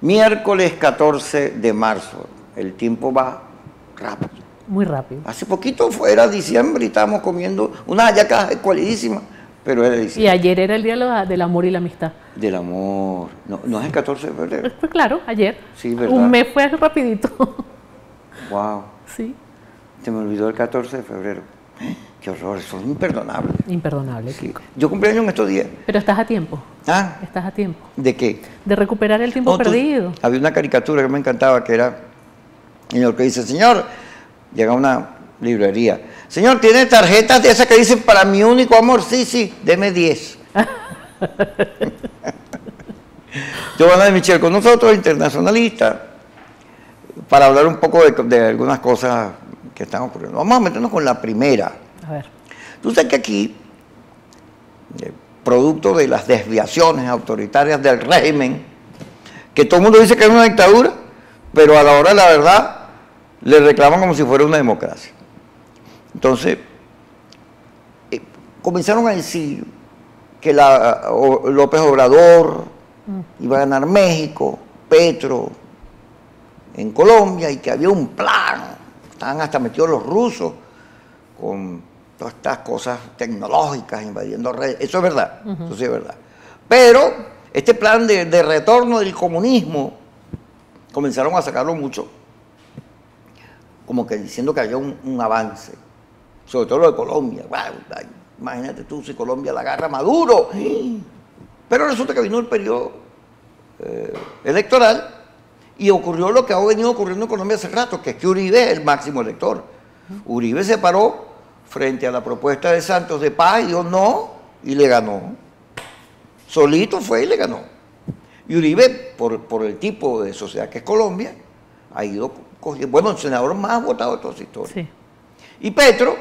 Miércoles 14 de marzo. El tiempo va rápido. Muy rápido. Hace poquito fuera diciembre y estábamos comiendo unas hallacas escualidísimas, pero era diciembre. Y ayer era el día del amor y la amistad. Del amor. No, no es el 14 de febrero. Pues claro, ayer. Sí, ¿verdad? Un mes fue rapidito. Wow. Sí. Se me olvidó el 14 de febrero. Qué horror, eso es imperdonable. Imperdonable, Sí. Kiko. Yo cumpleaños en estos días. Pero estás a tiempo. ¿Ah? Estás a tiempo. ¿De qué? De recuperar el tiempo No, perdido. Había una caricatura que me encantaba, que era el señor que dice, señor, llega a una librería, señor, ¿tiene tarjetas de esas que dicen para mi único amor? Sí, sí, deme 10. Giovanna de Michel con nosotros, internacionalista, para hablar un poco de algunas cosas que están ocurriendo. Vamos a meternos con la primera. A ver. Tú sabes que aquí, producto de las desviaciones autoritarias del régimen, que todo el mundo dice que es una dictadura, pero a la hora de la verdad le reclaman como si fuera una democracia. Entonces, comenzaron a decir que López Obrador iba a ganar México, Petro en Colombia, y que había un plan. Estaban hasta metidos los rusos con todas estas cosas tecnológicas, invadiendo redes. Eso es verdad, eso sí es verdad. Pero este plan de retorno del comunismo, comenzaron a sacarlo mucho, como que diciendo que había un avance, sobre todo lo de Colombia. Bueno, imagínate tú si Colombia la agarra Maduro. Pero resulta que vino el periodo electoral y ocurrió lo que ha venido ocurriendo en Colombia hace rato, que es que Uribe es el máximo elector. Uribe se paró frente a la propuesta de Santos de paz y dijo no, y le ganó. Solito fue y le ganó. Y Uribe, por el tipo de sociedad que es Colombia, ha ido cogiendo, bueno, el senador más votado de toda esa historia. Sí. Y Petro,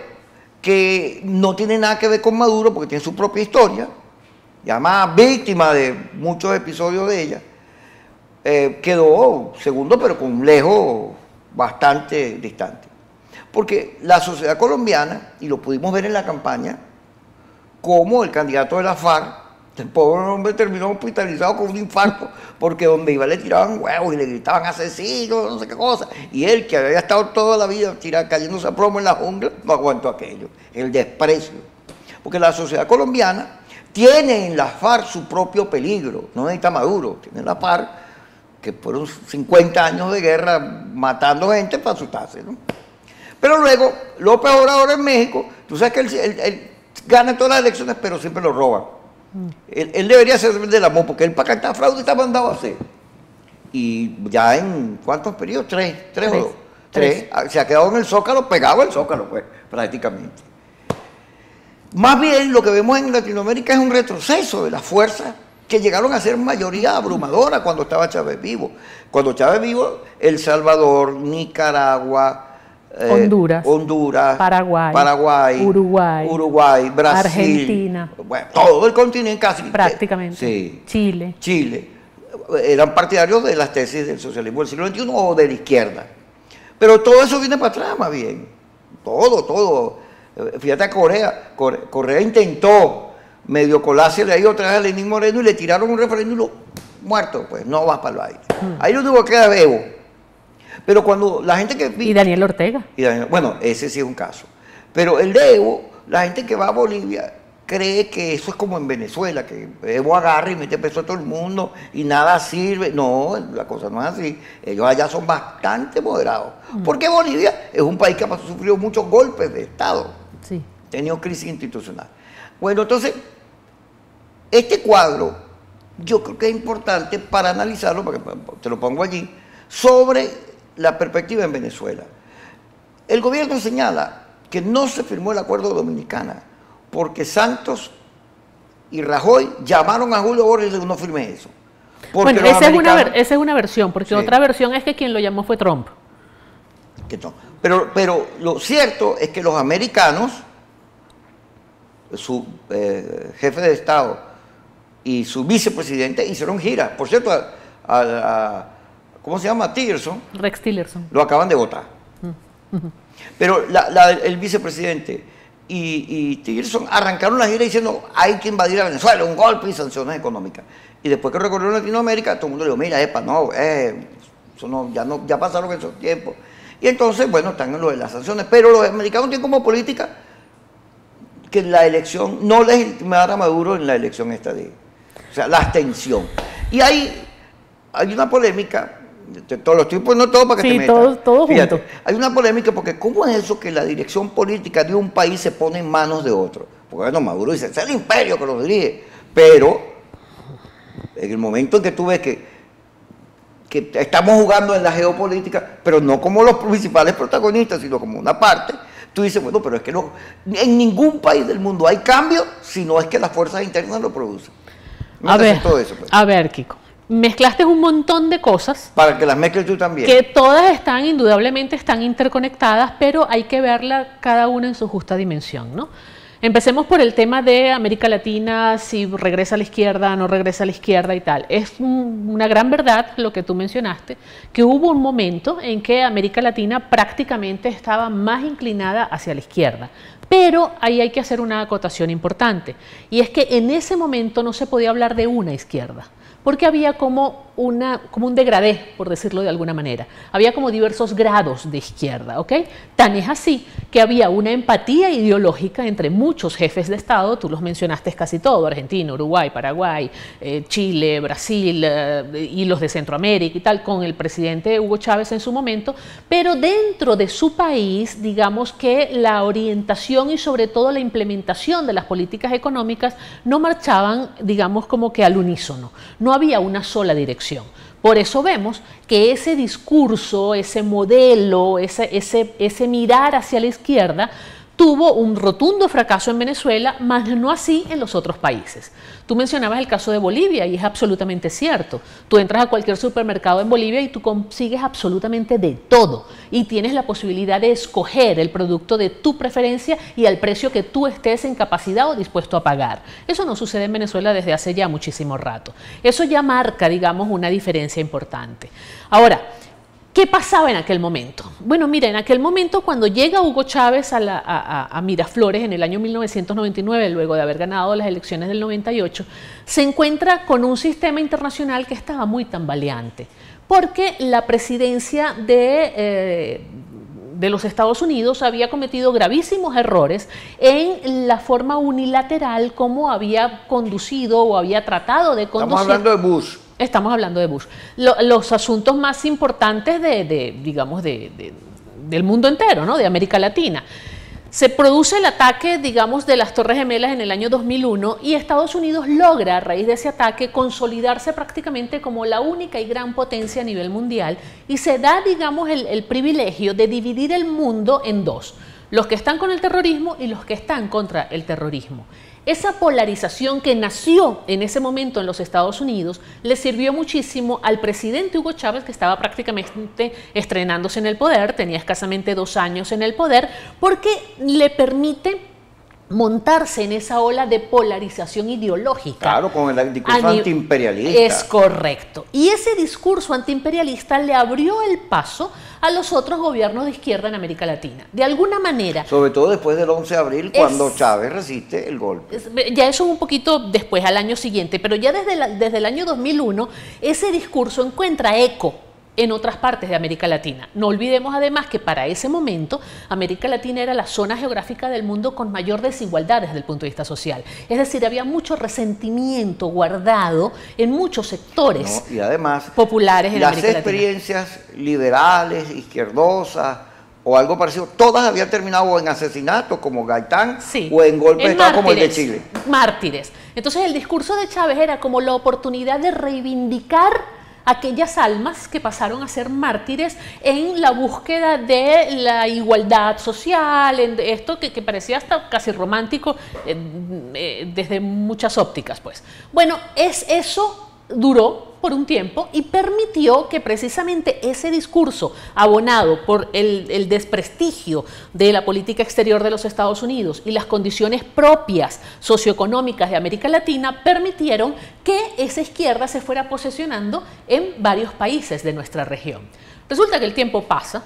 que no tiene nada que ver con Maduro porque tiene su propia historia, ya más víctima de muchos episodios de ella, quedó segundo, pero con un lejos bastante distante. Porque la sociedad colombiana, y lo pudimos ver en la campaña, como el candidato de la FARC, el pobre hombre terminó hospitalizado con un infarto, porque donde iba le tiraban huevos y le gritaban asesinos, no sé qué cosa. Y él, que había estado toda la vida cayéndose a plomo en la jungla, no aguantó aquello, el desprecio. Porque la sociedad colombiana tiene en la FARC su propio peligro, no necesita Maduro, tiene la FARC, que fueron 50 años de guerra matando gente para asustarse, ¿no? Pero luego, López Obrador en México, tú sabes que él gana todas las elecciones, pero siempre lo roban. Él debería ser del amor, porque él para cantar fraude está mandado a hacer. Y ya en ¿cuántos periodos? Tres. Se ha quedado en el Zócalo, pegado al Zócalo, pues, prácticamente. Más bien, lo que vemos en Latinoamérica es un retroceso de las fuerzas que llegaron a ser mayoría abrumadora cuando estaba Chávez vivo. Cuando Chávez vivo, El Salvador, Nicaragua, Honduras, Paraguay, Uruguay, Brasil, Argentina, bueno, todo el continente casi. Prácticamente. Sí. Chile. Eran partidarios de las tesis del socialismo del siglo XXI o de la izquierda. Pero todo eso viene para atrás, más bien. Todo. Fíjate a Corea. Corea intentó medio colársele ahí otra vez a Lenín Moreno y le tiraron un referéndum muerto, pues no va para el aire. Ahí lo único que queda es Evo. Pero cuando la gente que... Y Daniel Ortega. Bueno, ese sí es un caso. Pero el de Evo, la gente que va a Bolivia cree que eso es como en Venezuela, que Evo agarra y mete preso a todo el mundo y nada sirve. No, la cosa no es así. Ellos allá son bastante moderados. Porque Bolivia es un país que ha sufrido muchos golpes de Estado. Sí. Ha tenido crisis institucional. Bueno, entonces, este cuadro yo creo que es importante para analizarlo, porque te lo pongo allí, sobre la perspectiva en Venezuela. El gobierno señala que no se firmó el acuerdo de Dominicana porque Santos y Rajoy llamaron a Julio Borges y le dijeron no firme eso. Bueno, esa es una versión, porque sí. Otra versión es que quien lo llamó fue Trump. Que no. Pero lo cierto es que los americanos, su jefe de Estado y su vicepresidente hicieron gira. Por cierto, ¿cómo se llama? Tillerson. Rex Tillerson. Lo acaban de votar. Pero el vicepresidente y Tillerson arrancaron la gira diciendo hay que invadir a Venezuela, un golpe y sanciones económicas. Y después que recorrió Latinoamérica, todo el mundo le dijo, mira, no, eso no, ya pasaron esos tiempos. Y entonces, bueno, están en lo de las sanciones, pero los americanos tienen como política que la elección, no legitimar a Maduro en la elección esta o sea, la abstención. Y hay una polémica, todos los tipos, no todo para que te metas. Todo fíjate, junto. hay una polémica porque ¿cómo es eso que la dirección política de un país se pone en manos de otro? Porque bueno, Maduro dice, es el imperio que lo dirige, pero en el momento en que tú ves que estamos jugando en la geopolítica, pero no como los principales protagonistas, sino como una parte, tú dices, bueno, pero es que no, en ningún país del mundo hay cambio si no es que las fuerzas internas lo producen. No todo eso, pues. A ver, Kiko, mezclaste un montón de cosas. Para que las mezcles tú también. Que todas indudablemente están interconectadas, pero hay que verla cada una en su justa dimensión, ¿no? Empecemos por el tema de América Latina, si regresa a la izquierda, no regresa a la izquierda y tal. Es una gran verdad lo que tú mencionaste, que hubo un momento en que América Latina prácticamente estaba más inclinada hacia la izquierda. Pero ahí hay que hacer una acotación importante, y es que en ese momento no se podía hablar de una izquierda, porque había como un degradé, por decirlo de alguna manera. Había como diversos grados de izquierda, ¿ok? Tan es así que había una empatía ideológica entre muchos jefes de Estado, tú los mencionaste casi todo, Argentina, Uruguay, Paraguay, Chile, Brasil y los de Centroamérica y tal, con el presidente Hugo Chávez en su momento, pero dentro de su país, digamos que la orientación y sobre todo la implementación de las políticas económicas no marchaban, digamos, como que al unísono. No había una sola dirección. Por eso vemos que ese discurso, ese modelo, ese mirar hacia la izquierda tuvo un rotundo fracaso en Venezuela, más no así en los otros países. Tú mencionabas el caso de Bolivia y es absolutamente cierto. Tú entras a cualquier supermercado en Bolivia y tú consigues absolutamente de todo y tienes la posibilidad de escoger el producto de tu preferencia y al precio que tú estés en capacidad o dispuesto a pagar. Eso no sucede en Venezuela desde hace ya muchísimo rato. Eso ya marca, digamos, una diferencia importante. Ahora, ¿qué pasaba en aquel momento? Bueno, mira, en aquel momento cuando llega Hugo Chávez a Miraflores en el año 1999, luego de haber ganado las elecciones del 98, se encuentra con un sistema internacional que estaba muy tambaleante, porque la presidencia de los Estados Unidos había cometido gravísimos errores en la forma unilateral como había conducido o había tratado de conducir. Estamos hablando de Bush. Estamos hablando de Bush. Los asuntos más importantes digamos, del mundo entero, ¿no? De América Latina. Se produce el ataque, digamos, de las Torres Gemelas en el año 2001 y Estados Unidos logra, a raíz de ese ataque, consolidarse prácticamente como la única y gran potencia a nivel mundial y se da, digamos, el privilegio de dividir el mundo en dos. Los que están con el terrorismo y los que están contra el terrorismo. Esa polarización que nació en ese momento en los Estados Unidos le sirvió muchísimo al presidente Hugo Chávez, que estaba prácticamente estrenándose en el poder, tenía escasamente 2 años en el poder, porque le permite montarse en esa ola de polarización ideológica. Claro, con el discurso antiimperialista. Es correcto. Y ese discurso antiimperialista le abrió el paso a los otros gobiernos de izquierda en América Latina. De alguna manera. Sobre todo después del 11 de abril, cuando Chávez resiste el golpe. Ya eso es un poquito después, al año siguiente, pero ya desde el año 2001, ese discurso encuentra eco en otras partes de América Latina. No olvidemos además que para ese momento América Latina era la zona geográfica del mundo con mayor desigualdad desde el punto de vista social. Es decir, había mucho resentimiento guardado en muchos sectores y además, populares en América Latina. Las experiencias liberales, izquierdosas o algo parecido, todas habían terminado en asesinatos como Gaitán o en golpes de Estado como el de Chile. Mártires. Entonces el discurso de Chávez era como la oportunidad de reivindicar aquellas almas que pasaron a ser mártires en la búsqueda de la igualdad social, en esto que parecía hasta casi romántico desde muchas ópticas, pues. Bueno, eso duró por un tiempo y permitió que precisamente ese discurso, abonado por el desprestigio de la política exterior de los Estados Unidos y las condiciones propias socioeconómicas de América Latina, permitieron que esa izquierda se fuera posesionando en varios países de nuestra región. Resulta que el tiempo pasa,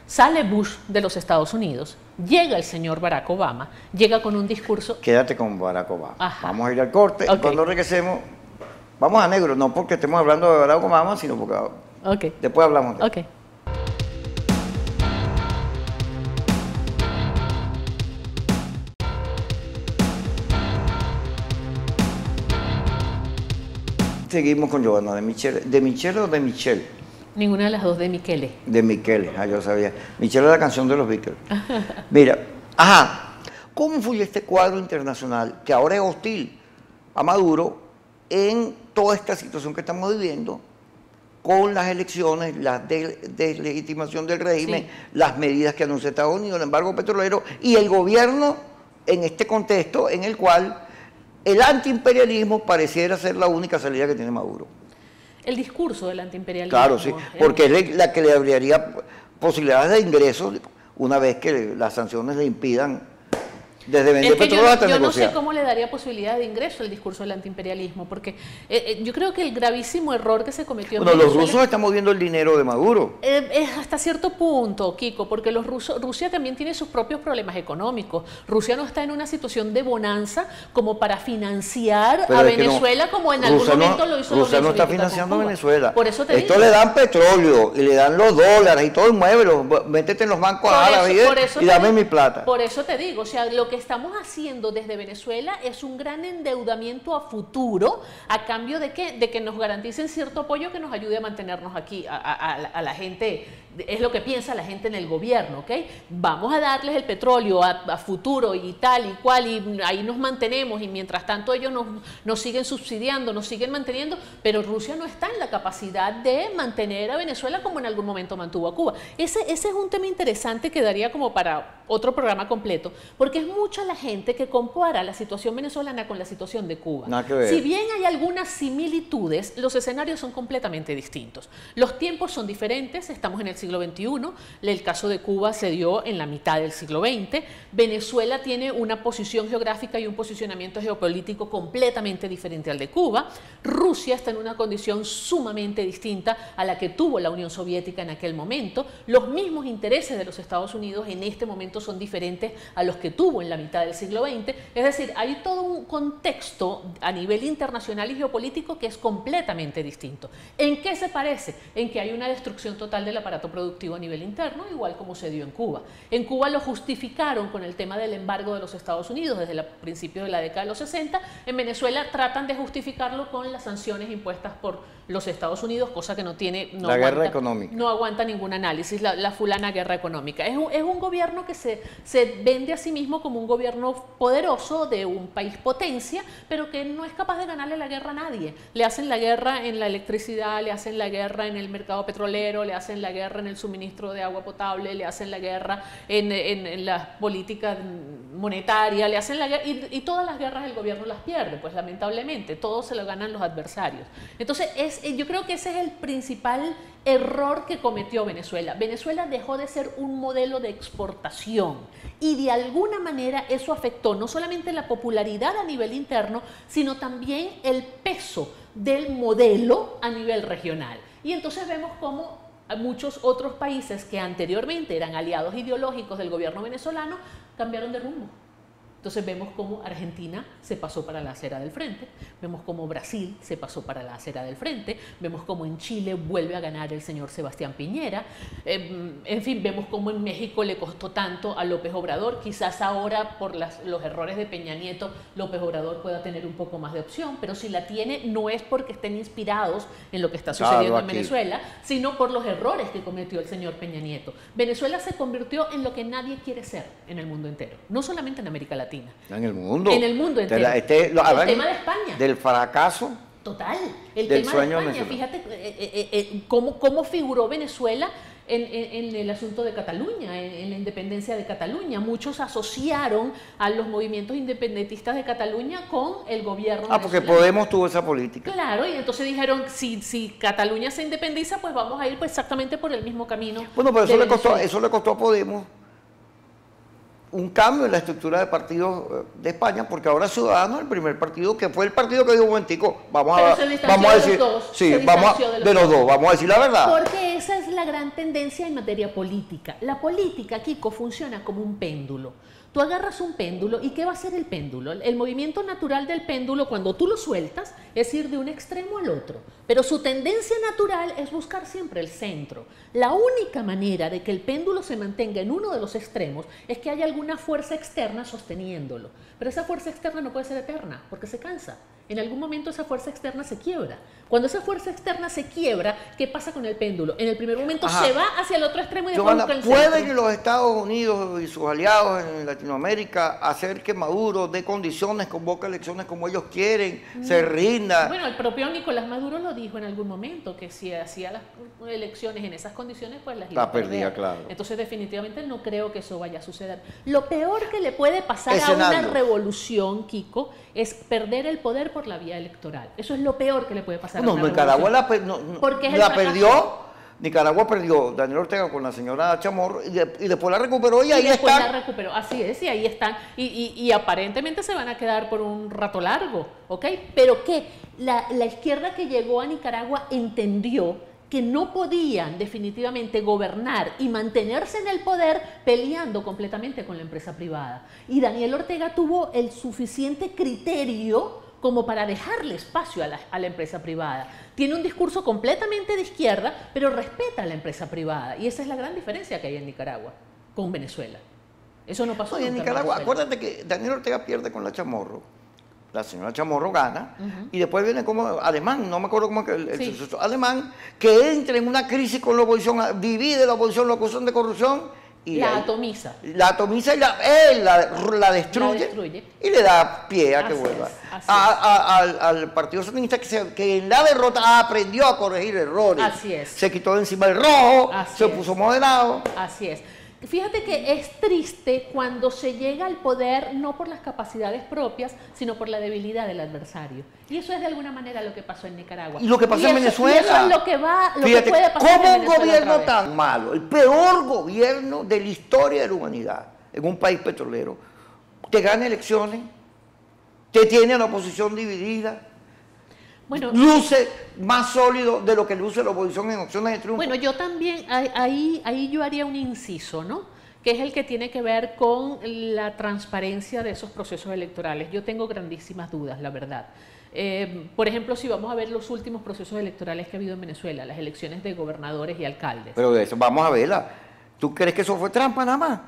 Sale Bush de los Estados Unidos, llega el señor Barack Obama, llega con un discurso... Quédate con Barack Obama. Ajá. Vamos a ir al corte y cuando regresemos, vamos a negro, no porque estemos hablando de Barack Obama, sino porque después hablamos de él. Seguimos con Johanna, ¿de Michelle o de Michelle? Ninguna de las dos, de Michele. De Michele, yo sabía. Michelle es la canción de los Beatles. Mira, ¿cómo influye este cuadro internacional que ahora es hostil a Maduro en toda esta situación que estamos viviendo con las elecciones, la deslegitimación del régimen, las medidas que anuncia Estados Unidos, el embargo petrolero y el gobierno en este contexto en el cual el antiimperialismo pareciera ser la única salida que tiene Maduro? El discurso del antiimperialismo. Claro, sí, porque es la que le abriría posibilidades de ingresos una vez que las sanciones le impidan desde vender petróleo hasta negociar. Yo no sé cómo le daría posibilidad de ingreso el discurso del antiimperialismo, porque yo creo que el gravísimo error que se cometió... Bueno, los rusos están moviendo el dinero de Maduro. Hasta cierto punto, Kiko, porque Rusia también tiene sus propios problemas económicos. Rusia no está en una situación de bonanza como para financiar a Venezuela como en algún momento lo hizo la Unión Soviética. Rusia no está financiando a Venezuela. Por eso te Esto digo. le dan petróleo y le dan los dólares y todo, muévelo, métete en los bancos árabes y dame mi plata. Por eso te digo, o sea, lo que estamos haciendo desde Venezuela es un gran endeudamiento a futuro a cambio de que nos garanticen cierto apoyo que nos ayude a mantenernos aquí, a la gente, es lo que piensa la gente en el gobierno, ¿ok? Vamos a darles el petróleo a futuro y tal y cual, y ahí nos mantenemos, y mientras tanto ellos nos siguen subsidiando, nos siguen manteniendo, pero Rusia no está en la capacidad de mantener a Venezuela como en algún momento mantuvo a Cuba. Ese es un tema interesante que daría como para otro programa completo, porque es mucha la gente que compara la situación venezolana con la situación de Cuba. Nada que ver. Si bien hay algunas similitudes, los escenarios son completamente distintos. Los tiempos son diferentes, estamos en el siglo XXI, el caso de Cuba se dio en la mitad del siglo XX, Venezuela tiene una posición geográfica y un posicionamiento geopolítico completamente diferente al de Cuba, Rusia está en una condición sumamente distinta a la que tuvo la Unión Soviética en aquel momento, los mismos intereses de los Estados Unidos en este momento son diferentes a los que tuvo en la mitad del siglo XX, es decir, hay todo un contexto a nivel internacional y geopolítico que es completamente distinto. ¿En qué se parece? En que hay una destrucción total del aparato productivo a nivel interno, igual como se dio en Cuba. En Cuba lo justificaron con el tema del embargo de los Estados Unidos desde el principio de la década de los 60, en Venezuela tratan de justificarlo con las sanciones impuestas por los Estados Unidos, cosa que guerra económica. No aguanta ningún análisis, la fulana guerra económica. Es un gobierno que se vende a sí mismo como un gobierno poderoso de un país potencia, pero que no es capaz de ganarle la guerra a nadie. Le hacen la guerra en la electricidad, le hacen la guerra en el mercado petrolero, le hacen la guerra en el suministro de agua potable, le hacen la guerra en la política monetaria, le hacen la guerra, y todas las guerras el gobierno las pierde, pues lamentablemente, todo se lo ganan los adversarios. Entonces, yo creo que ese es el principal error que cometió Venezuela. Venezuela dejó de ser un modelo de exportación y de alguna manera eso afectó no solamente la popularidad a nivel interno, sino también el peso del modelo a nivel regional. Y entonces vemos cómo muchos otros países que anteriormente eran aliados ideológicos del gobierno venezolano cambiaron de rumbo. Entonces vemos cómo Argentina se pasó para la acera del frente, vemos cómo Brasil se pasó para la acera del frente, vemos cómo en Chile vuelve a ganar el señor Sebastián Piñera, en fin, vemos cómo en México le costó tanto a López Obrador, quizás ahora por los errores de Peña Nieto López Obrador pueda tener un poco más de opción, pero si la tiene no es porque estén inspirados en lo que está sucediendo en Venezuela, sino por los errores que cometió el señor Peña Nieto. Venezuela se convirtió en lo que nadie quiere ser en el mundo entero, no solamente en América Latina. En el mundo. En el mundo entero. El tema de España. Del fracaso. Total. El del tema sueño de España. Fíjate cómo figuró Venezuela en el asunto de Cataluña, en la independencia de Cataluña. Muchos asociaron a los movimientos independentistas de Cataluña con el gobierno venezolano. Porque Podemos tuvo esa política. Claro, y entonces dijeron, si Cataluña se independiza, pues vamos a ir pues exactamente por el mismo camino. Bueno, pero eso le costó a Podemos un cambio en la estructura de partidos de España, porque ahora Ciudadanos es el primer partido que fue el partido que dijo, un momentico, vamos a decir, de los dos, vamos a decir la verdad. Porque esa es la gran tendencia en materia política. La política, Kiko, funciona como un péndulo. Tú agarras un péndulo y ¿qué va a hacer el péndulo? El movimiento natural del péndulo, cuando tú lo sueltas, es ir de un extremo al otro. Pero su tendencia natural es buscar siempre el centro. La única manera de que el péndulo se mantenga en uno de los extremos es que haya alguna fuerza externa sosteniéndolo. Pero esa fuerza externa no puede ser eterna, porque se cansa. En algún momento esa fuerza externa se quiebra. Cuando esa fuerza externa se quiebra, ¿qué pasa con el péndulo? En el primer momento se va hacia el otro extremo y después busca el centro. ¿Pueden los Estados Unidos y sus aliados en Latinoamérica hacer que Maduro dé condiciones, convoque elecciones como ellos quieren, se rinda? Bueno, el propio Nicolás Maduro lo dijo en algún momento, que si hacía las elecciones en esas condiciones, pues las iba a perder. Claro. Entonces, definitivamente no creo que eso vaya a suceder. Lo peor que le puede pasar a una revolución, Kiko, es perder el poder por la vía electoral. Eso es lo peor que le puede pasar a una Nicaragua revolución. la perdió. Nicaragua perdió Daniel Ortega con la señora Chamorro y después la recuperó y ahí está. La recuperó, así es, y ahí están. Y aparentemente se van a quedar por un rato largo, ¿ok? Pero que la izquierda que llegó a Nicaragua entendió que no podían definitivamente gobernar y mantenerse en el poder peleando completamente con la empresa privada. Y Daniel Ortega tuvo el suficiente criterio como para dejarle espacio a la empresa privada. Tiene un discurso completamente de izquierda, pero respeta a la empresa privada. Y esa es la gran diferencia que hay en Nicaragua con Venezuela. Eso no pasó en Nicaragua. Acuérdate que Daniel Ortega pierde con la Chamorro. La señora Chamorro gana, y después viene como Alemán, no me acuerdo cómo es el sucesor Alemán, que entra en una crisis con la oposición, divide la oposición, la acusación de corrupción, y la atomiza. La atomiza y la destruye y le da pie a que vuelva. Al Partido Sandinista que en la derrota aprendió a corregir errores. Así es. Se quitó de encima el rojo, se puso moderado. Así es. Fíjate que es triste cuando se llega al poder no por las capacidades propias, sino por la debilidad del adversario. Y eso es de alguna manera lo que pasó en Nicaragua. Y lo que pasó en Venezuela. Y eso es lo que puede pasar en Venezuela. ¿Cómo un gobierno tan malo, el peor gobierno de la historia de la humanidad, en un país petrolero, te gana elecciones, te tiene a la oposición dividida? Bueno, luce más sólido de lo que luce la oposición en opciones de triunfo. Bueno, yo también, ahí yo haría un inciso, ¿no? Que es el que tiene que ver con la transparencia de esos procesos electorales. Yo tengo grandísimas dudas, la verdad. Por ejemplo, si vamos a ver los últimos procesos electorales que ha habido en Venezuela, las elecciones de gobernadores y alcaldes. Pero de eso, vamos a verla. ¿Tú crees que eso fue trampa nada más?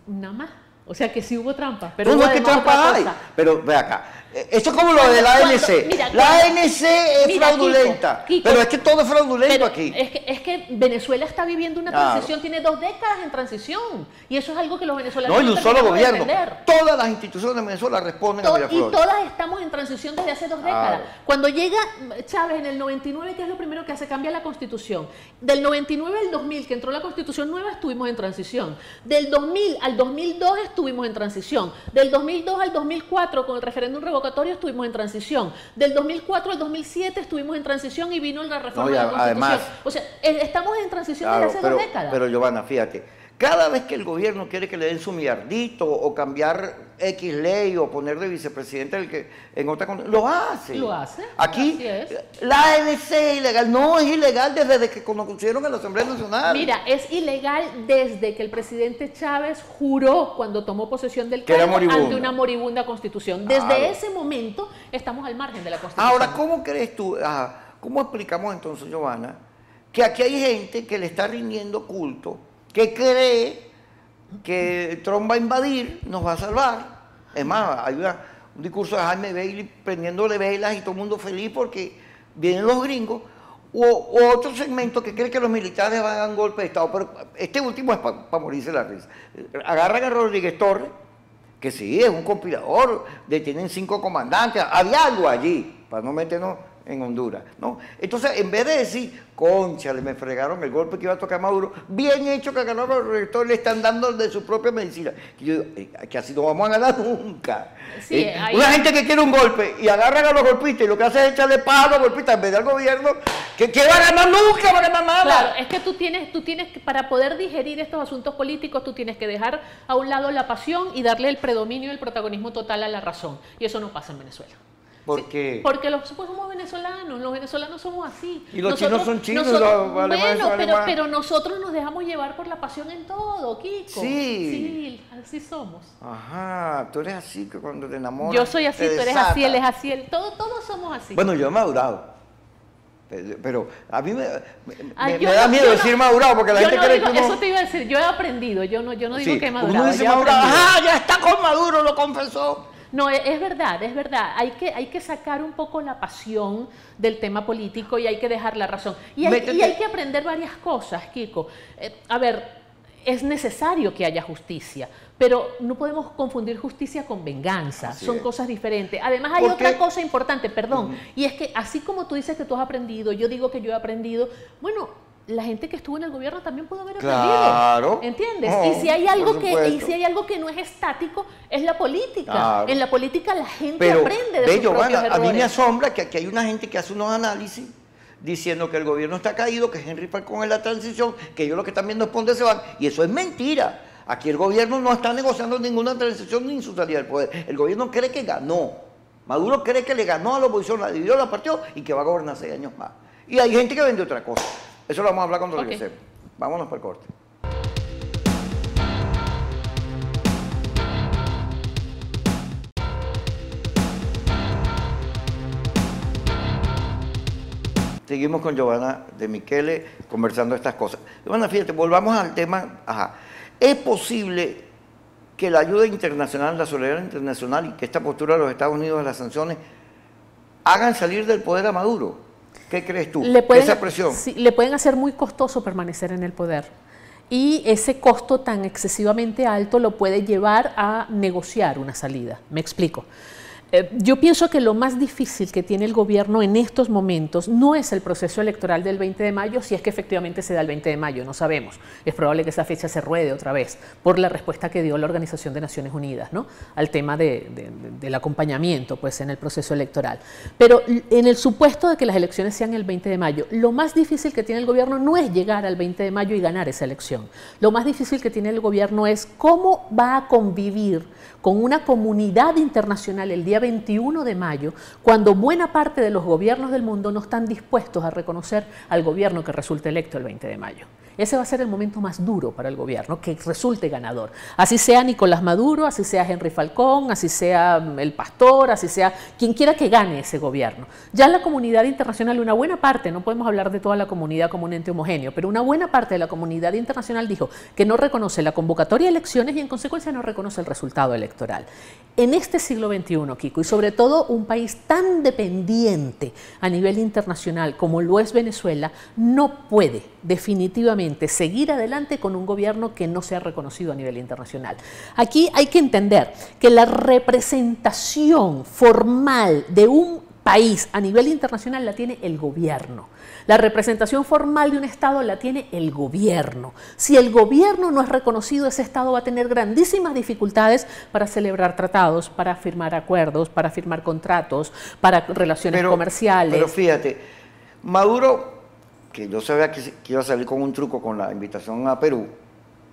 Nada más. O sea que sí hubo trampa. Pero no es que trampa hay. Pero ve acá. Esto es como lo de la ANC. La ANC es fraudulenta. Kiko, pero es que todo es fraudulento aquí. Es que Venezuela está viviendo una transición, tiene 2 décadas en transición. Y eso es algo que los venezolanos no, y un solo gobierno. Todas las instituciones de Venezuela responden a Miraflores. Y todas estamos en transición desde hace 2 décadas. Cuando llega Chávez en el 99, ¿qué es lo primero que hace? Cambia la Constitución. Del 99 al 2000, que entró la Constitución nueva, estuvimos en transición. Del 2000 al 2002 estuvimos en transición. Del 2002 al 2004, con el referéndum revocatorio, estuvimos en transición. Del 2004 al 2007 estuvimos en transición y vino la reforma de la Constitución. Además, o sea, estamos en transición desde hace 2 décadas. Pero Giovanna, fíjate, cada vez que el gobierno quiere que le den su millardito o cambiar X ley o poner de vicepresidente en otra condición, lo hace. Lo hace. Aquí la ANC es ilegal. No, es ilegal desde que conocieron en la Asamblea Nacional. Mira, es ilegal desde que el presidente Chávez juró cuando tomó posesión del cargo ante una moribunda constitución. Desde ese momento estamos al margen de la constitución. Ahora, ¿cómo crees tú? ¿Cómo explicamos entonces, Giovanna, que aquí hay gente que le está rindiendo culto, que cree que Trump va a invadir, nos va a salvar? Es más, hay un discurso de Jaime Bailey prendiéndole velas y todo el mundo feliz porque vienen los gringos, o otro segmento que cree que los militares van a dar un golpe de Estado, pero este último es para morirse la risa. Agarran a Rodríguez Torres, que sí, es un conspirador, detienen 5 comandantes, había algo allí, para no meternos en Honduras, ¿no? Entonces, en vez de decir, cónchale, me fregaron el golpe que iba a tocar Maduro, bien hecho que ganaron los rectores, le están dando de su propia medicina. Que así no vamos a ganar nunca. Sí, una gente que quiere un golpe y agarran a los golpistas y lo que hace es echarle paja a los golpistas en vez del gobierno, ¿Qué va a ganar? Nunca va a ganar nada. Claro, es que tú tienes que, para poder digerir estos asuntos políticos, tú tienes que dejar a un lado la pasión y darle el predominio y el protagonismo total a la razón. Y eso no pasa en Venezuela. ¿Por qué? Porque los somos venezolanos, los venezolanos somos así. Y los chinos son chinos, los alemanes son alemanes. Pero nosotros nos dejamos llevar por la pasión en todo, Kiko. Sí. Sí, así somos. Ajá, tú eres así que cuando te enamoras. Yo soy así, tú eres así, él es así, todos somos así. Bueno, yo he madurado. Pero a mí me da miedo decir madurado porque la gente cree que uno... Eso te iba a decir, yo he aprendido, yo no digo que he madurado. Uno dice madurado, ¡ah, ya está con Maduro, lo confesó! No, es verdad, hay que sacar un poco la pasión del tema político y hay que dejar la razón. Y hay que aprender varias cosas, Kiko. A ver, es necesario que haya justicia, pero no podemos confundir justicia con venganza, son cosas diferentes. Además hay otra cosa importante, perdón, y es que así como tú dices que tú has aprendido, yo digo que yo he aprendido, bueno, la gente que estuvo en el gobierno también pudo haber aprendido. Claro. ¿Entiendes? No, y si hay algo que no es estático, es la política. Claro. En la política la gente aprende de sus propios errores. A mí me asombra que aquí hay una gente que hace unos análisis diciendo que el gobierno está caído, que Henry Falcón es la transición, que ellos lo que están viendo es por dónde se van, y eso es mentira. Aquí el gobierno no está negociando ninguna transición ni su salida del poder. El gobierno cree que ganó. Maduro cree que le ganó a la oposición, la dividió, la partió y que va a gobernar 6 años más. Y hay gente que vende otra cosa. Eso lo vamos a hablar cuando regresemos. Vámonos para el corte. Seguimos con Giovanna de Michele conversando estas cosas. Giovanna, fíjate, volvamos al tema. Ajá. ¿Es posible que la ayuda internacional, la solidaridad internacional y que esta postura de los Estados Unidos de las sanciones hagan salir del poder a Maduro? ¿Qué crees tú? ¿Esa presión? Sí, le pueden hacer muy costoso permanecer en el poder. Y ese costo tan excesivamente alto lo puede llevar a negociar una salida. Me explico. Yo pienso que lo más difícil que tiene el gobierno en estos momentos no es el proceso electoral del 20 de mayo, si es que efectivamente se da el 20 de mayo, no sabemos. Es probable que esa fecha se ruede otra vez por la respuesta que dio la Organización de Naciones Unidas, ¿no?, al tema del acompañamiento, pues, en el proceso electoral. Pero en el supuesto de que las elecciones sean el 20 de mayo, lo más difícil que tiene el gobierno no es llegar al 20 de mayo y ganar esa elección. Lo más difícil que tiene el gobierno es cómo va a convivir con una comunidad internacional el día 21 de mayo, cuando buena parte de los gobiernos del mundo no están dispuestos a reconocer al gobierno que resulte electo el 20 de mayo. Ese va a ser el momento más duro para el gobierno, que resulte ganador. Así sea Nicolás Maduro, así sea Henry Falcón, así sea el Pastor, así sea quien quiera que gane ese gobierno. Ya la comunidad internacional, una buena parte, no podemos hablar de toda la comunidad como un ente homogéneo, pero una buena parte de la comunidad internacional dijo que no reconoce la convocatoria de elecciones y en consecuencia no reconoce el resultado electoral. En este siglo XXI, Kiko, y sobre todo un país tan dependiente a nivel internacional como lo es Venezuela, no puede definitivamente seguir adelante con un gobierno que no sea reconocido a nivel internacional. Aquí hay que entender que la representación formal de un país a nivel internacional la tiene el gobierno. La representación formal de un Estado la tiene el gobierno. Si el gobierno no es reconocido, ese Estado va a tener grandísimas dificultades para celebrar tratados, para firmar acuerdos, para firmar contratos, para relaciones comerciales. Pero fíjate, Maduro, que yo sabía que iba a salir con un truco con la invitación a Perú.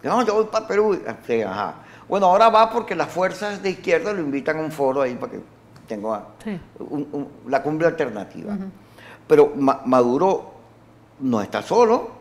No, yo voy para Perú. Sí, ajá. Bueno, ahora va porque las fuerzas de izquierda lo invitan a un foro ahí para que tenga la cumbre alternativa. Pero Maduro no está solo.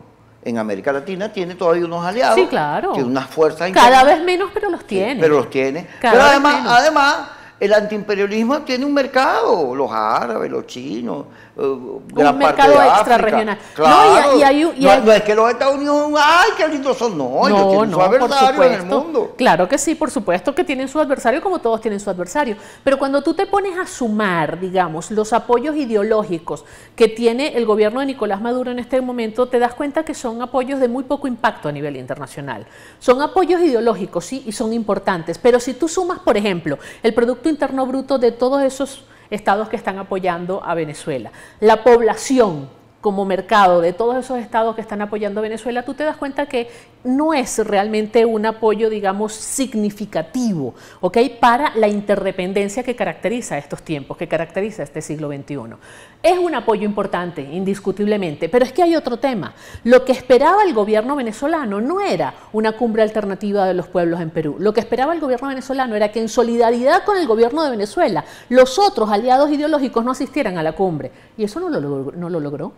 En América Latina tiene todavía unos aliados. Sí, claro. Tiene unas fuerzas cada vez menos, pero los tiene. Sí, pero los tiene. Pero además, el antiimperialismo tiene un mercado. Los árabes, los chinos, gran parte de África. Extrarregional. Claro. No es que los Estados Unidos, ¡ay, qué lindos son! No, ellos tienen su adversario en el mundo. Claro que sí, por supuesto que tienen su adversario, como todos tienen su adversario. Pero cuando tú te pones a sumar, digamos, los apoyos ideológicos que tiene el gobierno de Nicolás Maduro en este momento, te das cuenta que son apoyos de muy poco impacto a nivel internacional. Son apoyos ideológicos, sí, y son importantes. Pero si tú sumas, por ejemplo, el Producto Interno Bruto de todos esos estados que están apoyando a Venezuela, la población como mercado de todos esos estados que están apoyando a Venezuela, tú te das cuenta que no es realmente un apoyo, digamos, significativo, ¿ok?, para la interdependencia que caracteriza estos tiempos, que caracteriza este siglo XXI. Es un apoyo importante, indiscutiblemente, pero es que hay otro tema. Lo que esperaba el gobierno venezolano no era una cumbre alternativa de los pueblos en Perú. Lo que esperaba el gobierno venezolano era que en solidaridad con el gobierno de Venezuela, los otros aliados ideológicos no asistieran a la cumbre. Y eso no lo logró.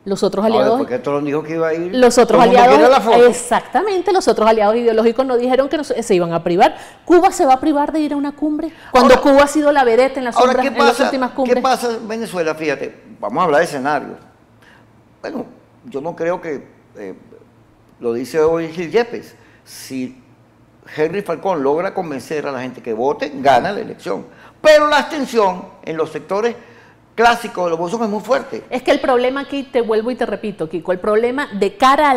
Los otros aliados, porque Trump dijo que iba a ir. los otros aliados, exactamente, los otros aliados ideológicos nos dijeron que se iban a privar. ¿Cuba se va a privar de ir a una cumbre? Cuando ahora, Cuba ha sido la vedette en las últimas cumbres. ¿Qué pasa en Venezuela? Fíjate, vamos a hablar de escenarios. Bueno, yo no creo que, lo dice hoy Gil Yepes, si Henry Falcón logra convencer a la gente que vote, gana la elección. Pero la abstención en los sectores clásico de los bolsos es muy fuerte. Es que el problema aquí, te vuelvo y te repito, Kiko, el problema de cara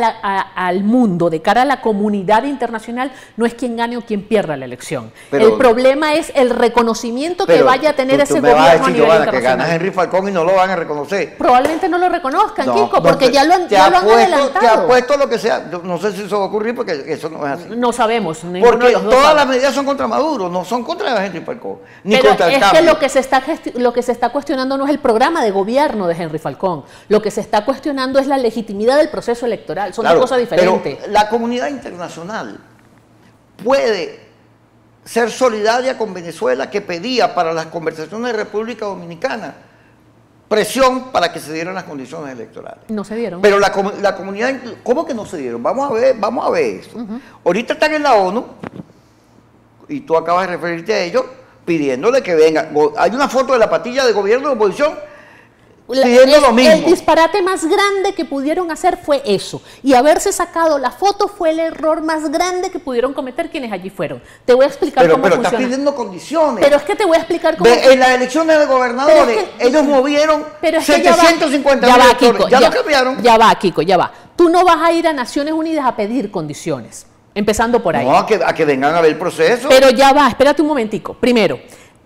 al mundo, de cara a la comunidad internacional, no es quién gane o quién pierda la elección. Pero, el problema es el reconocimiento que vaya a tener ese gobierno a nivel internacional. Que gana Henry Falcón y no lo van a reconocer. Probablemente no lo reconozcan, Kiko, porque ya lo han adelantado. Te apuesto lo que sea. No sé si eso va a ocurrir porque eso no es así. No sabemos. Porque todas las medidas son contra Maduro, no son contra Henry Falcón, ni contra el cambio. Pero es que lo que se está cuestionando no es el programa de gobierno de Henry Falcón. Lo que se está cuestionando es la legitimidad del proceso electoral. Son dos cosas diferentes. Pero la comunidad internacional puede ser solidaria con Venezuela, que pedía para las conversaciones de República Dominicana presión para que se dieran las condiciones electorales. No se dieron. Pero la comunidad, ¿cómo que no se dieron? Vamos a ver eso. Ahorita están en la ONU, y tú acabas de referirte a ellos, pidiéndole que venga. Hay una foto de la patilla de gobierno de oposición pidiendo lo mismo. El disparate más grande que pudieron hacer fue eso. Y haberse sacado la foto fue el error más grande que pudieron cometer quienes allí fueron. Te voy a explicar cómo funciona. Pero estás pidiendo condiciones. Pero es que te voy a explicar cómo funciona. En las elecciones de gobernadores, ellos movieron 750 ya va, Kiko, ya lo cambiaron. Ya va, Kiko, ya va. Tú no vas a ir a Naciones Unidas a pedir condiciones. Empezando por ahí. No, a que vengan a ver el proceso. Pero ya va, espérate un momentico. Primero,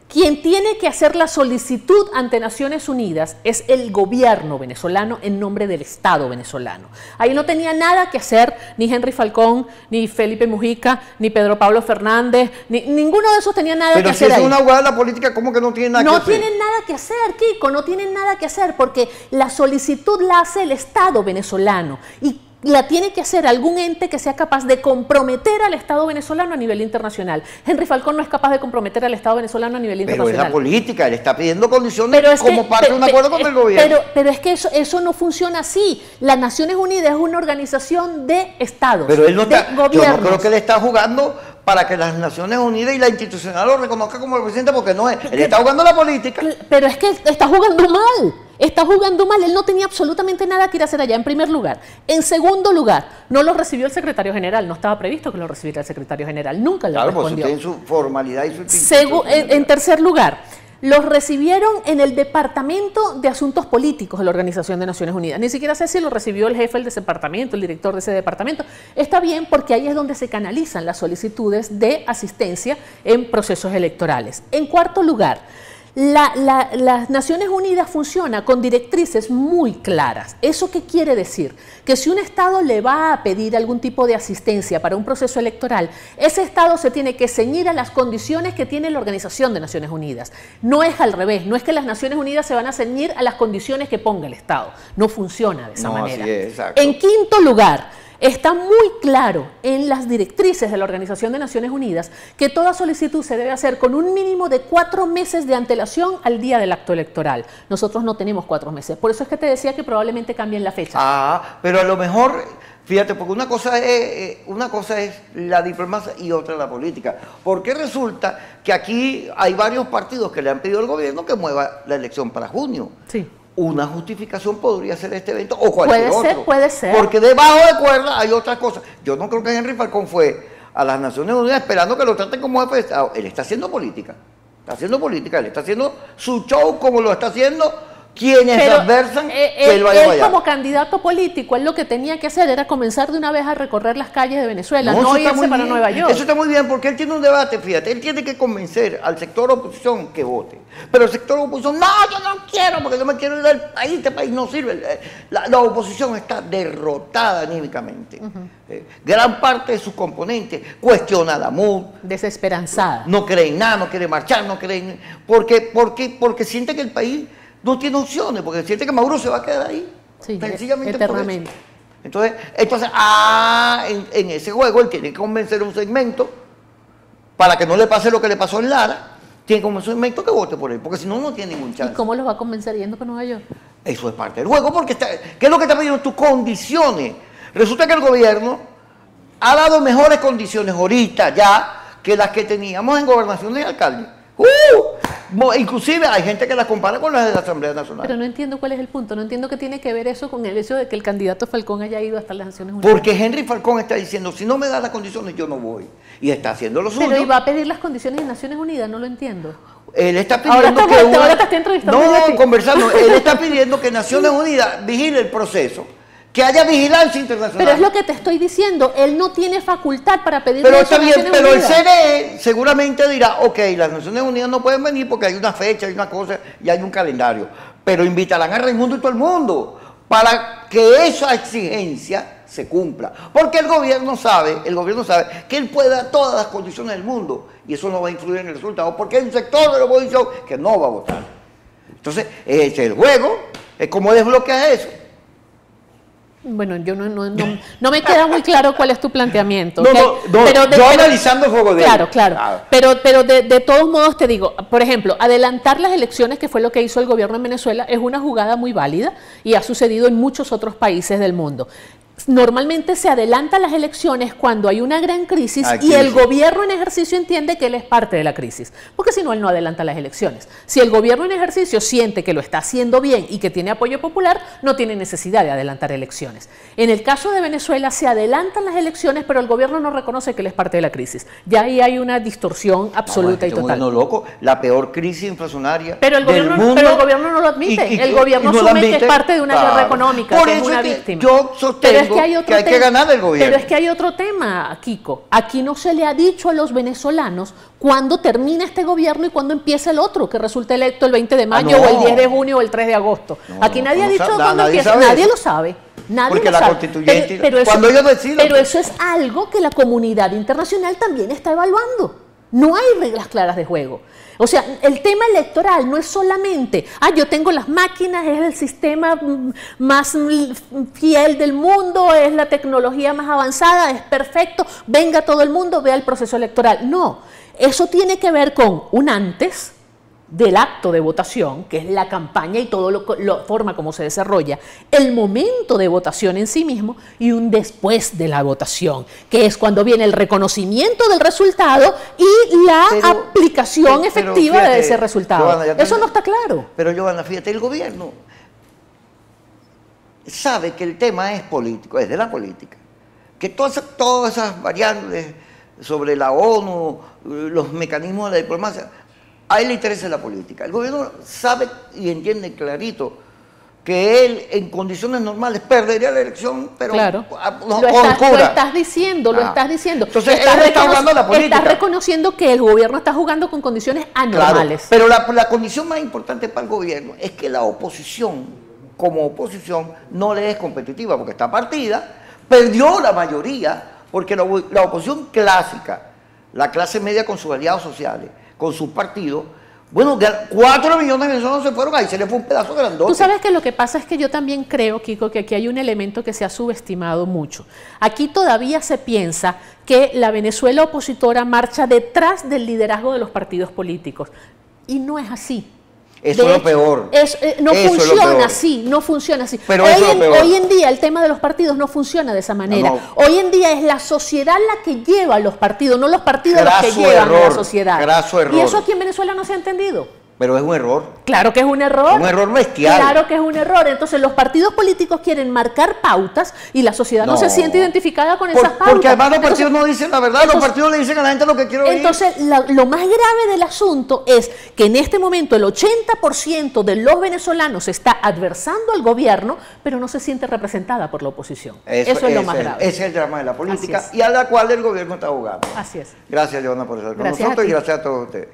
quien tiene que hacer la solicitud ante Naciones Unidas es el gobierno venezolano en nombre del Estado venezolano. Ahí no tenía nada que hacer ni Henry Falcón, ni Felipe Mujica, ni Pedro Pablo Fernández, ninguno de esos tenía nada que hacer. Pero si es una jugada de la política, ¿cómo que no tienen nada que hacer? No tienen nada que hacer, Kiko, no tienen nada que hacer, porque la solicitud la hace el Estado venezolano y la tiene que hacer algún ente que sea capaz de comprometer al Estado venezolano a nivel internacional. Henry Falcón no es capaz de comprometer al Estado venezolano a nivel internacional. Pero es la política, él está pidiendo condiciones como parte de un acuerdo con el gobierno. Pero es que eso no funciona así. Las Naciones Unidas es una organización de Estados, pero él no de está, gobiernos. yo no creo que él está jugando para que las Naciones Unidas y la institucional lo reconozca como el presidente, porque no es. Él está jugando la política. Pero es que está jugando mal. Está jugando mal, él no tenía absolutamente nada que ir a hacer allá, en primer lugar. En segundo lugar, no lo recibió el secretario general, no estaba previsto que lo recibiera el secretario general, nunca le respondió. Claro, pues tiene su formalidad y su... En tercer lugar, los recibieron en el Departamento de Asuntos Políticos de la Organización de Naciones Unidas. Ni siquiera sé si lo recibió el jefe del departamento, el director de ese departamento. Está bien, porque ahí es donde se canalizan las solicitudes de asistencia en procesos electorales. En cuarto lugar, las Naciones Unidas funciona con directrices muy claras. ¿Eso qué quiere decir? Que si un Estado le va a pedir algún tipo de asistencia para un proceso electoral, ese Estado se tiene que ceñir a las condiciones que tiene la Organización de Naciones Unidas. No es al revés, no es que las Naciones Unidas se van a ceñir a las condiciones que ponga el Estado. No funciona de esa manera. Así es, exacto. En quinto lugar, está muy claro en las directrices de la Organización de Naciones Unidas que toda solicitud se debe hacer con un mínimo de 4 meses de antelación al día del acto electoral. Nosotros no tenemos 4 meses. Por eso es que te decía que probablemente cambien la fecha. Pero a lo mejor, fíjate, porque una cosa es la diplomacia y otra la política. Porque resulta que aquí hay varios partidos que le han pedido al gobierno que mueva la elección para junio. Sí. Una justificación podría ser este evento o cualquier otro. Puede ser. Porque debajo de cuerda hay otras cosas. Yo no creo que Henry Falcón fue a las Naciones Unidas esperando que lo traten como jefe de Estado. Él está haciendo política. Está haciendo política. Él está haciendo su show como lo está haciendo quienes Pero, adversan que él vaya para allá. como candidato político, él lo que tenía que hacer era comenzar de una vez a recorrer las calles de Venezuela, no eso está irse muy para bien. Nueva York. Eso está muy bien porque él tiene un debate, fíjate, él tiene que convencer al sector oposición que vote. Pero el sector oposición, no, yo no quiero porque yo me quiero ir del país, este país no sirve. La oposición está derrotada anímicamente. Gran parte de sus componentes cuestiona la MUD. Desesperanzada. No creen nada, no quiere marchar, no creen. Porque siente que el país no tiene opciones, porque siente que Maduro se va a quedar ahí. Sí, sencillamente eternamente. por eso. Entonces, en ese juego él tiene que convencer a un segmento para que no le pase lo que le pasó en Lara. Tiene que convencer a un segmento que vote por él, porque si no, no tiene ningún chance. ¿Y cómo los va a convencer yendo para Nueva York? Eso es parte del juego, porque ¿qué es lo que está pidiendo? Tus condiciones. Resulta que el gobierno ha dado mejores condiciones ahorita ya que las que teníamos en gobernación de alcalde. Inclusive hay gente que las compara con las de la Asamblea Nacional. Pero no entiendo cuál es el punto, no entiendo qué tiene que ver eso con el hecho de que el candidato Falcón haya ido hasta las Naciones Unidas. Porque Henry Falcón está diciendo, si no me das las condiciones, yo no voy. Y está haciendo lo suyo. Pero iba a pedir las condiciones de Naciones Unidas, no lo entiendo. Él está pidiendo ahora te estoy entrevistando. No, conversando. Él está pidiendo que Naciones Unidas vigile el proceso. Que haya vigilancia internacional. Pero es lo que te estoy diciendo, él no tiene facultad para pedir. Pero está bien, pero el CNE seguramente dirá, ok, las Naciones Unidas no pueden venir porque hay una fecha, hay una cosa y hay un calendario. Pero invitarán a Raimundo y todo el mundo para que esa exigencia se cumpla. Porque el gobierno sabe que él puede dar todas las condiciones del mundo y eso no va a influir en el resultado porque hay un sector de la oposición que no va a votar. Entonces, ese es el juego, es como desbloquear eso. Bueno, yo no me queda muy claro cuál es tu planteamiento. Yo analizando el juego de él. Claro. Pero de todos modos te digo, por ejemplo, adelantar las elecciones, que fue lo que hizo el gobierno en Venezuela, es una jugada muy válida y ha sucedido en muchos otros países del mundo. Normalmente se adelantan las elecciones cuando hay una gran crisis y el gobierno en ejercicio entiende que él es parte de la crisis, porque si no, él no adelanta las elecciones. Si el gobierno en ejercicio siente que lo está haciendo bien y que tiene apoyo popular, no tiene necesidad de adelantar elecciones. En el caso de Venezuela se adelantan las elecciones, pero el gobierno no reconoce que él es parte de la crisis. Ya ahí hay una distorsión absoluta y total. Loco, la peor crisis inflacionaria pero el gobierno, del mundo. Pero el gobierno no lo admite. El gobierno asume que es parte de una guerra económica, que es una víctima. Yo sostengo que hay que ganar el gobierno. Pero es que hay otro tema, Kiko. Aquí no se le ha dicho a los venezolanos cuándo termina este gobierno y cuándo empieza el otro, que resulta electo el 20 de mayo o el 10 de junio o el 3 de agosto. Aquí nadie ha dicho cuándo empieza. Nadie lo sabe. Porque la constituyente, cuando ellos deciden. Pero eso es algo que la comunidad internacional también está evaluando. No hay reglas claras de juego. O sea, el tema electoral no es solamente, yo tengo las máquinas, es el sistema más fiel del mundo, es la tecnología más avanzada, es perfecto, venga todo el mundo, vea el proceso electoral. No, eso tiene que ver con un antes del acto de votación, que es la campaña y todo la forma como se desarrolla, el momento de votación en sí mismo y un después de la votación, que es cuando viene el reconocimiento del resultado y la aplicación efectiva fíjate, de ese resultado. Giovanna, eso no está claro. Pero Giovanna, fíjate, el gobierno sabe que el tema es político, es de la política, que todas esas variables sobre la ONU, los mecanismos de la diplomacia, a él le interesa la política. El gobierno sabe y entiende clarito que él en condiciones normales perdería la elección, pero claro. Lo estás diciendo. Entonces él está jugando la política. Estás reconociendo que el gobierno está jugando con condiciones anormales. Claro, pero la condición más importante para el gobierno es que la oposición, como oposición, no le es competitiva, porque está partida, perdió la mayoría, porque la oposición clásica, la clase media con sus aliados sociales, con sus partidos, bueno, 4 millones de venezolanos se fueron ahí, se le fue un pedazo grandote. Tú sabes que lo que pasa es que yo también creo, Kiko, que aquí hay un elemento que se ha subestimado mucho. Aquí todavía se piensa que la Venezuela opositora marcha detrás del liderazgo de los partidos políticos, y no es así. Eso es lo peor. No funciona así. Pero hoy en día el tema de los partidos no funciona de esa manera. Hoy en día es la sociedad la que lleva a los partidos, no los partidos los que llevan a la sociedad. Graso error. Y eso aquí en Venezuela no se ha entendido. Pero es un error. Claro que es un error. Un error bestial. Claro que es un error. Entonces los partidos políticos quieren marcar pautas y la sociedad no se siente identificada con esas pautas. Porque además los partidos no dicen la verdad, los partidos le dicen a la gente lo que quiere oír. Entonces lo más grave del asunto es que en este momento el 80% de los venezolanos está adversando al gobierno, pero no se siente representada por la oposición. Eso es lo más grave. Ese es el drama de la política y a la cual el gobierno está jugando. Así es. Gracias, Joana, por estar con nosotros y gracias a todos ustedes.